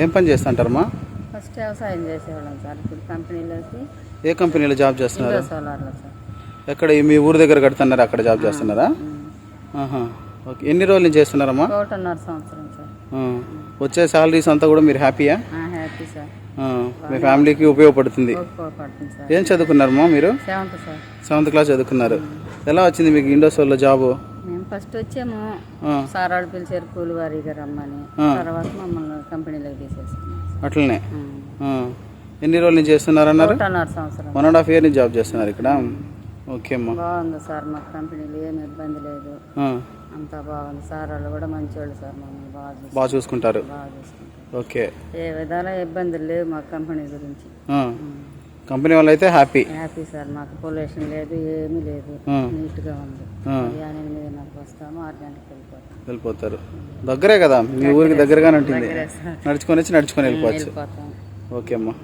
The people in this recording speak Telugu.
ఏం పని చేస్తుంటారమ్మా? ఫస్ట్ వ్యవసాయం చేసేవాళ్ళం సార్. ఇప్పుడు కంపెనీలోకి ఏ కంపెనీలో జాబ్ చేస్తున్నారు? సోలార్లో సార్. ఎక్కడ మీ ఊరు దగ్గర కడుతున్నారా? అక్కడ జాబ్ చేస్తున్నారా? ఆహా, ఓకే. ఎన్ని రోజుల నుంచి చేస్తున్నారమ్మా? 1.5 సంవత్సరం సార్. వచ్చే శాలరీస్ అంతా కూడా మీరు హ్యాపీయా? Happy sir. మీ ఫ్యామిలీకి ఉపయోగపడుతుంది. ఉపయోగపడుతుంది సార్. ఏం చదువుకున్నారమ్మా మీరు? 7th sir. 7th క్లాస్ చదువుకున్నారు. ఎలా వచ్చింది మీకు ఇండోసోల్లో జాబు? మేము ఫస్ట్ వచ్చాము, సార్ వాళ్ళు పిలిచారు కూలి వారీగా రమ్మని. తర్వాత మమ్మల్ని కంపెనీలోకి తీసేసుకున్నాం. అట్లనే ఎన్ని రోజుల నుంచి చేస్తున్నారన్నారు? 1.5 సంవత్సరం. 1.5 year నుంచి జాబ్ చేస్తున్నారు ఇక్కడ. ఓకే అమ్మా. బాగుంది సార్, మాకు కంపెనీలో ఏమి ఇబ్బంది లేదు, అంతా బాగుంది. సార్ వాళ్ళు కూడా మంచివాళ్ళు సార్, మమ్మల్ని బాగా చూసుకుంటారు. బాగా చూసుకుంటారు. ఓకే. ఏ విధాల ఇబ్బందులు లేవు మాకు కంపెనీ గురించి. కంపెనీ వాళ్ళు అయితే హ్యాపీ సార్. మాకు పొల్యూషన్ లేదు, ఏమీ లేదు, నీట్గా ఉంది. 8 వస్తాము, 6 గంటలకు వెళ్ళిపోతారు. దగ్గరే కదా, మీ ఊరికి దగ్గరగానే ఉంటుంది. నడుచుకొని వెళ్ళిపోవచ్చు. ఓకే అమ్మా.